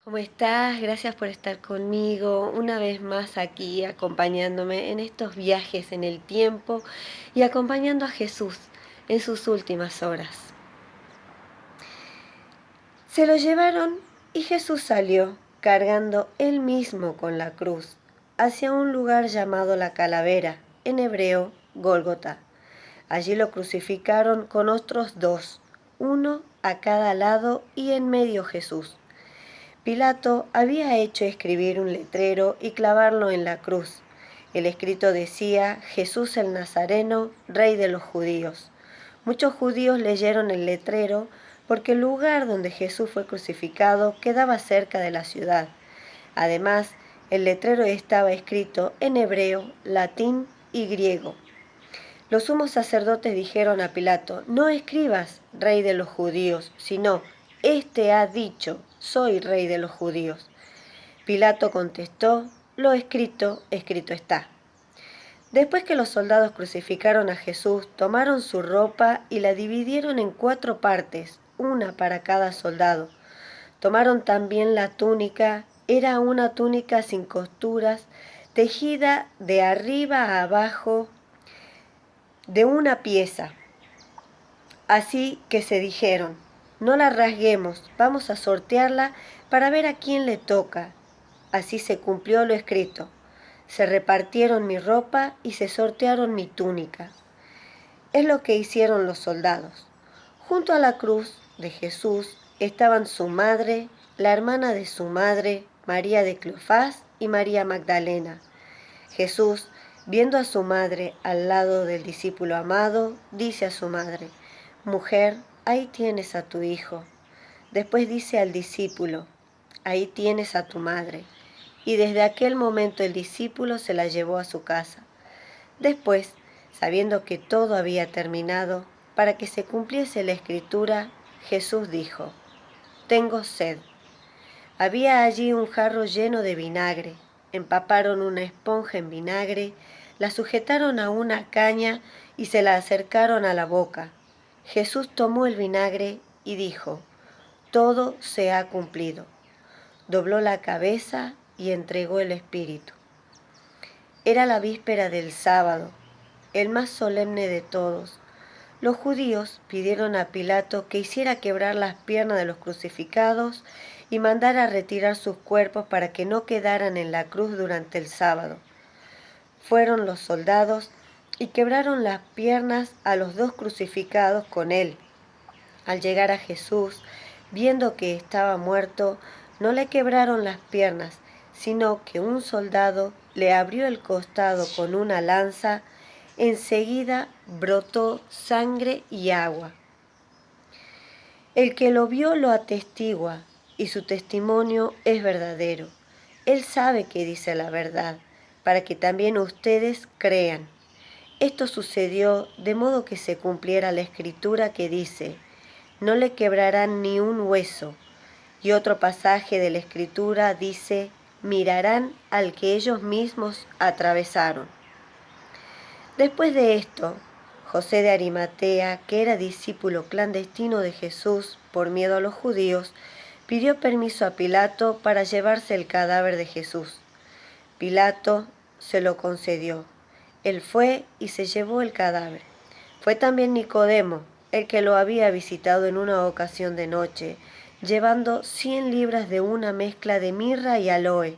¿Cómo estás? Gracias por estar conmigo una vez más aquí, acompañándome en estos viajes en el tiempo y acompañando a Jesús en sus últimas horas. Se lo llevaron y Jesús salió, cargando él mismo con la cruz, hacia un lugar llamado la Calavera, en hebreo Gólgota. Allí lo crucificaron con otros dos, uno a cada lado y en medio Jesús. Pilato había hecho escribir un letrero y clavarlo en la cruz. El escrito decía: Jesús el Nazareno, Rey de los judíos. Muchos judíos leyeron el letrero porque el lugar donde Jesús fue crucificado quedaba cerca de la ciudad. Además, el letrero estaba escrito en hebreo, latín y griego. Los sumos sacerdotes dijeron a Pilato: no escribas Rey de los judíos, sino: Este ha dicho: soy Rey de los judíos. Pilato contestó: lo escrito, escrito está. Después que los soldados crucificaron a Jesús, tomaron su ropa y la dividieron en 4 partes, una para cada soldado. Tomaron también la túnica. Era una túnica sin costuras, tejida de arriba a abajo de una pieza. Así que se dijeron: no la rasguemos, vamos a sortearla para ver a quién le toca. Así se cumplió lo escrito. Se repartieron mi ropa y se sortearon mi túnica. Es lo que hicieron los soldados. Junto a la cruz de Jesús estaban su madre, la hermana de su madre, María de Cleofás y María Magdalena. Jesús, viendo a su madre al lado del discípulo amado, dice a su madre: mujer, ahí tienes a tu hijo. Después dice al discípulo: ahí tienes a tu madre. Y desde aquel momento el discípulo se la llevó a su casa. Después, sabiendo que todo había terminado, para que se cumpliese la escritura, Jesús dijo: tengo sed. Había allí un jarro lleno de vinagre. Empaparon una esponja en vinagre, la sujetaron a una caña y se la acercaron a la boca. Jesús tomó el vinagre y dijo: todo se ha cumplido. Dobló la cabeza y entregó el espíritu. Era la víspera del sábado, el más solemne de todos. Los judíos pidieron a Pilato que hiciera quebrar las piernas de los crucificados y mandara retirar sus cuerpos para que no quedaran en la cruz durante el sábado. Fueron los soldados y quebraron las piernas a los 2 crucificados con él. Al llegar a Jesús, viendo que estaba muerto, no le quebraron las piernas, sino que un soldado le abrió el costado con una lanza. Enseguida brotó sangre y agua. El que lo vio lo atestigua, y su testimonio es verdadero. Él sabe que dice la verdad, para que también ustedes crean. Esto sucedió de modo que se cumpliera la escritura que dice: no le quebrarán ni un hueso. Y otro pasaje de la escritura dice: mirarán al que ellos mismos atravesaron. Después de esto, José de Arimatea, que era discípulo clandestino de Jesús por miedo a los judíos, pidió permiso a Pilato para llevarse el cadáver de Jesús. Pilato se lo concedió. Él fue y se llevó el cadáver. Fue también Nicodemo, el que lo había visitado en una ocasión de noche, llevando 100 libras de una mezcla de mirra y aloe.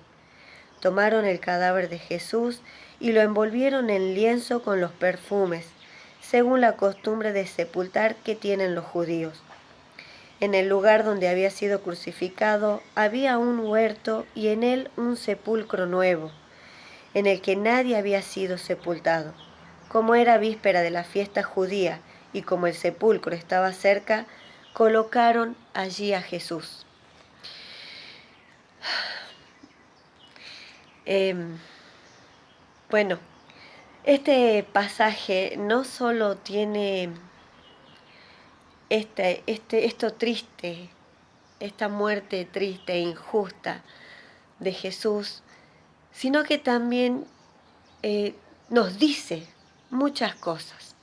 Tomaron el cadáver de Jesús y lo envolvieron en lienzo con los perfumes, según la costumbre de sepultar que tienen los judíos. En el lugar donde había sido crucificado había un huerto y en él un sepulcro nuevo, en el que nadie había sido sepultado. Como era víspera de la fiesta judía y como el sepulcro estaba cerca, colocaron allí a Jesús. Bueno, este pasaje no solo tiene esto triste, esta muerte triste e injusta de Jesús, sino que también nos dice muchas cosas.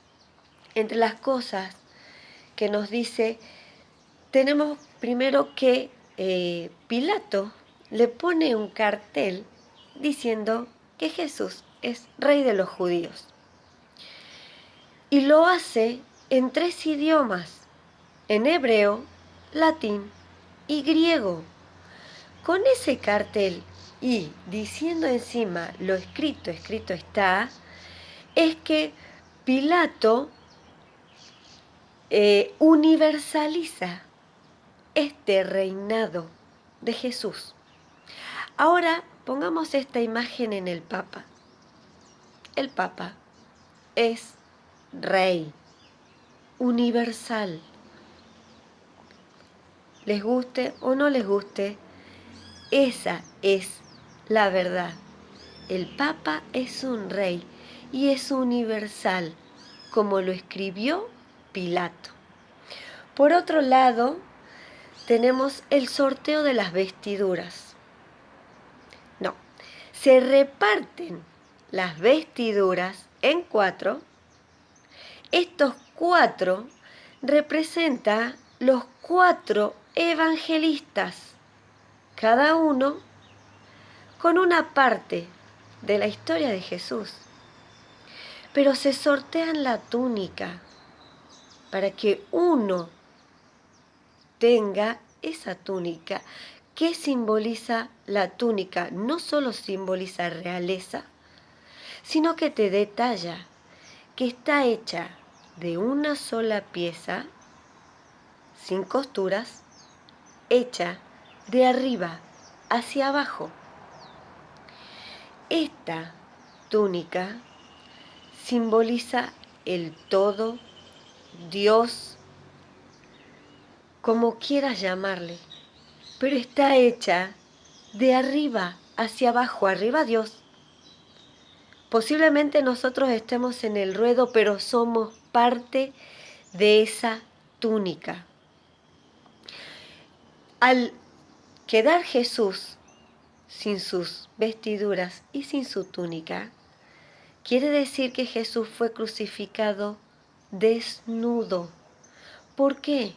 Entre las cosas que nos dice, tenemos primero que Pilato le pone un cartel diciendo que Jesús es rey de los judíos. Y lo hace en 3 idiomas, en hebreo, latín y griego. Con ese cartel y diciendo encima lo escrito está, es que Pilato universaliza este reinado de Jesús. Ahora pongamos esta imagen en el Papa. El Papa es rey universal. Les guste o no les guste, esa es la verdad. El Papa es un rey y es universal, como lo escribió Pilato. Por otro lado, tenemos el sorteo de las vestiduras. No, se reparten las vestiduras en 4. Estos 4 representan los 4 evangelistas, cada uno con una parte de la historia de Jesús. Pero se sortean la túnica para que uno tenga esa túnica. ¿Qué simboliza la túnica? No solo simboliza realeza, sino que te detalla que está hecha de una sola pieza, sin costuras, hecha de arriba hacia abajo. Esta túnica simboliza el todo, Dios, como quieras llamarle, pero está hecha de arriba hacia abajo, arriba Dios. Posiblemente nosotros estemos en el ruedo, pero somos parte de esa túnica. Al quedar Jesús sin sus vestiduras y sin su túnica, quiere decir que Jesús fue crucificado desnudo. ¿Por qué?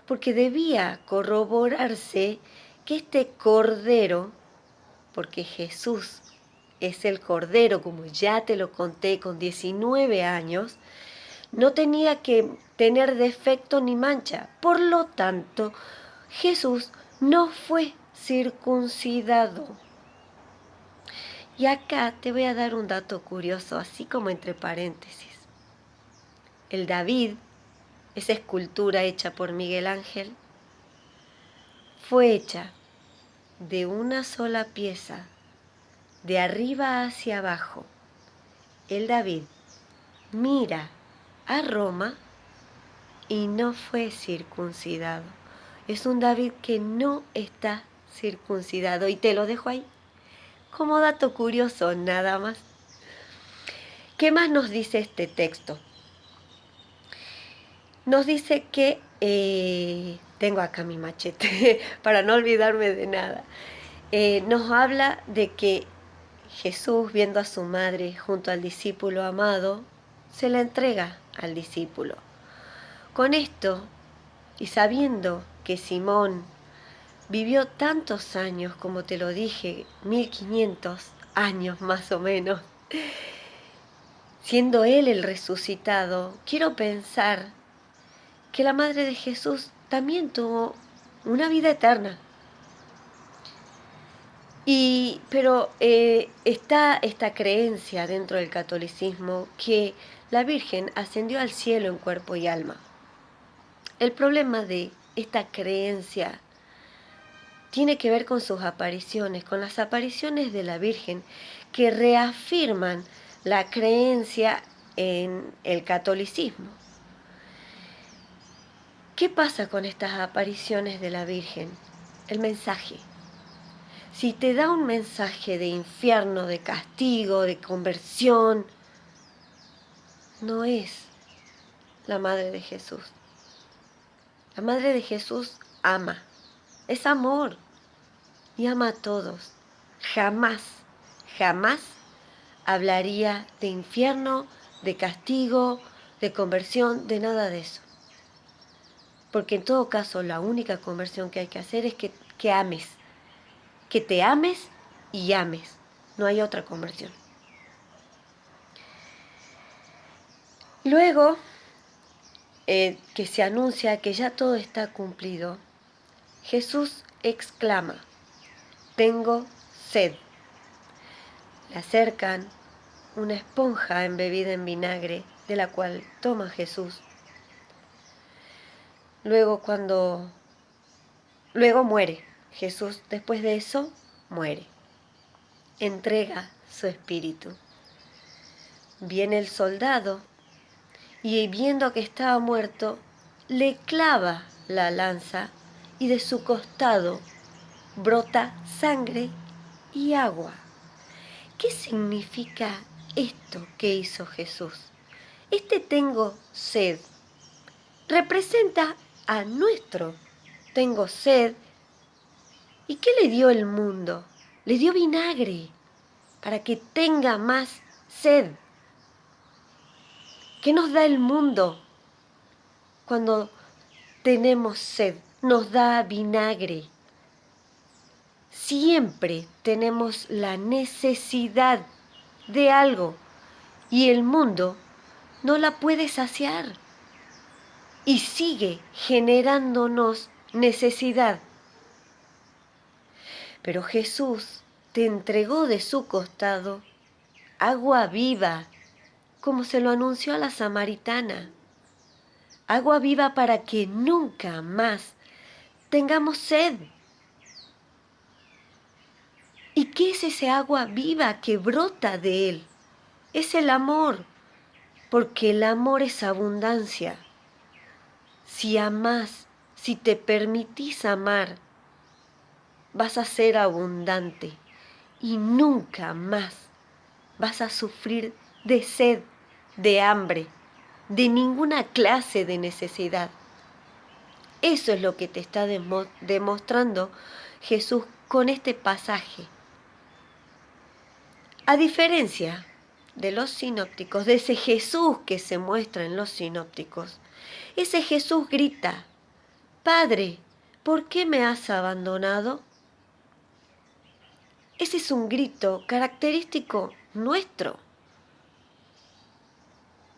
Porque debía corroborarse que este cordero, porque Jesús es el cordero, como ya te lo conté, con 19 años, no tenía que tener defecto ni mancha. Por lo tanto, Jesús no fue circuncidado. Y acá te voy a dar un dato curioso, así como entre paréntesis. El David, esa escultura hecha por Miguel Ángel, fue hecha de una sola pieza, de arriba hacia abajo. El David mira a Roma y no fue circuncidado. Es un David que no está circuncidado y te lo dejo ahí como dato curioso nada más. ¿Qué más nos dice este texto? Nos dice que, tengo acá mi machete para no olvidarme de nada, nos habla de que Jesús, viendo a su madre junto al discípulo amado, se la entrega al discípulo. Con esto, y sabiendo que Simón vivió tantos años, como te lo dije, 1500 años más o menos, siendo él el resucitado, quiero pensar que la madre de Jesús también tuvo una vida eterna. Pero está esta creencia dentro del catolicismo que la Virgen ascendió al cielo en cuerpo y alma. El problema de esta creencia tiene que ver con sus apariciones, con las apariciones de la Virgen que reafirman la creencia en el catolicismo. ¿Qué pasa con estas apariciones de la Virgen? El mensaje. Si te da un mensaje de infierno, de castigo, de conversión, no es la Madre de Jesús. La Madre de Jesús ama, es amor y ama a todos. Jamás, jamás hablaría de infierno, de castigo, de conversión, de nada de eso. Porque en todo caso la única conversión que hay que hacer es que que ames, que te ames y ames. No hay otra conversión. Luego que se anuncia que ya todo está cumplido, Jesús exclama: tengo sed. Le acercan una esponja embebida en vinagre, de la cual toma Jesús. Luego muere. Jesús, después de eso, muere. Entrega su espíritu. Viene el soldado y, viendo que estaba muerto, le clava la lanza y de su costado brota sangre y agua. ¿Qué significa esto que hizo Jesús? Tengo sed representa a nuestro tengo sed. ¿Y qué le dio el mundo? Le dio vinagre para que tenga más sed. ¿Qué nos da el mundo cuando tenemos sed? Nos da vinagre. Siempre tenemos la necesidad de algo y el mundo no la puede saciar y sigue generándonos necesidad. Pero Jesús te entregó de su costado agua viva, como se lo anunció a la samaritana. Agua viva para que nunca más tengamos sed. ¿Y qué es ese agua viva que brota de Él? Es el amor, porque el amor es abundancia. Si amás, si te permitís amar, vas a ser abundante y nunca más vas a sufrir de sed, de hambre, de ninguna clase de necesidad. Eso es lo que te está demostrando Jesús con este pasaje. A diferencia de los sinópticos, de ese Jesús que se muestra en los sinópticos, ese Jesús grita: Padre, ¿por qué me has abandonado? Ese es un grito característico nuestro,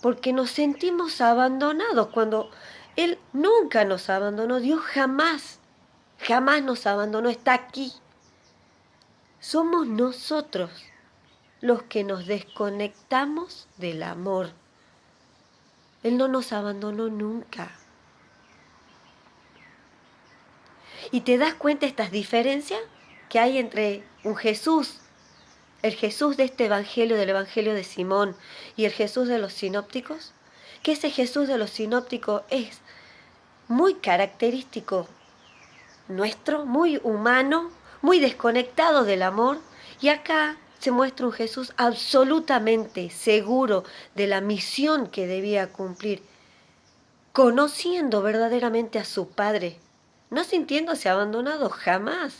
porque nos sentimos abandonados cuando Él nunca nos abandonó. Dios jamás nos abandonó, está aquí. Somos nosotros los que nos desconectamos del amor. Él no nos abandonó nunca. ¿Y te das cuenta de estas diferencias que hay entre un Jesús, el Jesús de este evangelio, del evangelio de Simón, y el Jesús de los sinópticos? Que ese Jesús de los sinópticos es muy característico nuestro, muy humano, muy desconectado del amor, y acá se muestra un Jesús absolutamente seguro de la misión que debía cumplir, conociendo verdaderamente a su Padre, no sintiéndose abandonado jamás.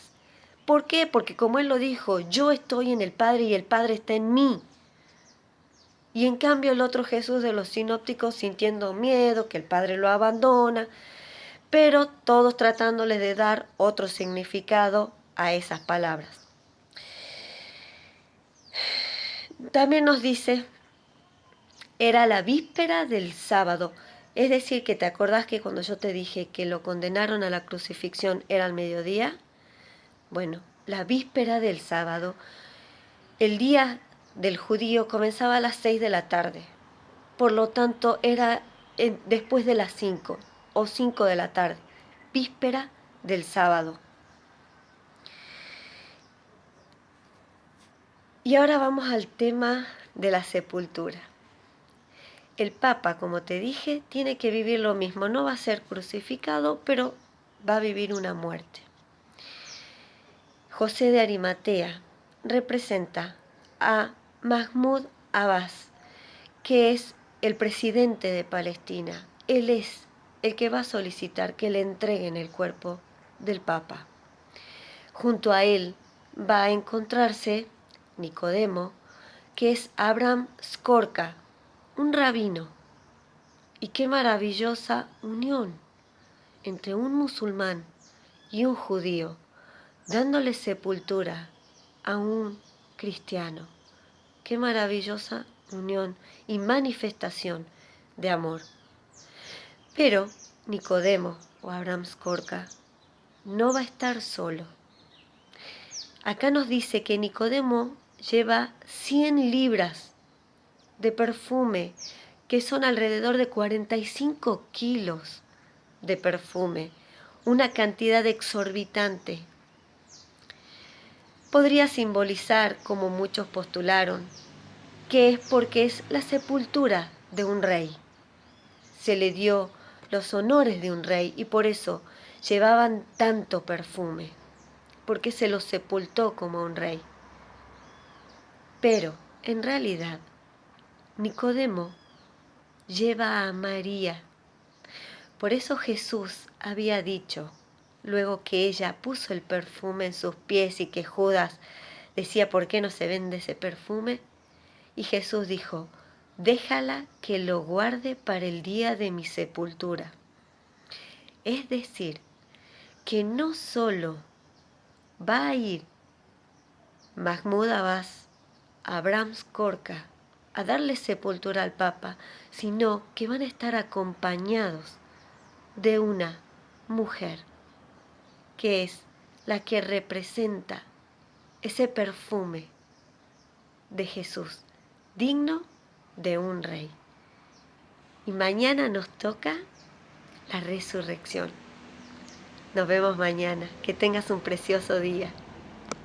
¿Por qué? Porque como Él lo dijo, yo estoy en el Padre y el Padre está en mí. Y en cambio el otro Jesús de los sinópticos sintiendo miedo, que el Padre lo abandona, pero todos tratándole de dar otro significado a esas palabras. También nos dice, era la víspera del sábado, es decir, que te acordás que cuando yo te dije que lo condenaron a la crucifixión era al mediodía. Bueno, la víspera del sábado, el día del judío comenzaba a las 6 de la tarde, por lo tanto era después de las 5 o 5 de la tarde, víspera del sábado. Y ahora vamos al tema de la sepultura. El Papa, como te dije, tiene que vivir lo mismo. No va a ser crucificado, pero va a vivir una muerte. José de Arimatea representa a Mahmoud Abbas, que es el presidente de Palestina. Él es el que va a solicitar que le entreguen el cuerpo del Papa. Junto a él va a encontrarse Nicodemo, que es Abraham Skorka, un rabino. Y qué maravillosa unión entre un musulmán y un judío, dándole sepultura a un cristiano. Qué maravillosa unión y manifestación de amor. Pero Nicodemo o Abraham Skorka no va a estar solo. Acá nos dice que Nicodemo lleva 100 libras de perfume, que son alrededor de 45 kilos de perfume, una cantidad exorbitante. Podría simbolizar, como muchos postularon, que es porque es la sepultura de un rey. Se le dio los honores de un rey y por eso llevaban tanto perfume, porque se lo sepultó como un rey. Pero, en realidad, Nicodemo lleva a María. Por eso Jesús había dicho, luego que ella puso el perfume en sus pies y que Judas decía, ¿por qué no se vende ese perfume? Y Jesús dijo, déjala que lo guarde para el día de mi sepultura. Es decir, que no solo va a ir Mahmoud Abbas, Abraham Skorka, a darle sepultura al Papa, sino que van a estar acompañados de una mujer que es la que representa ese perfume de Jesús, digno de un rey. Y mañana nos toca la resurrección. Nos vemos mañana. Que tengas un precioso día.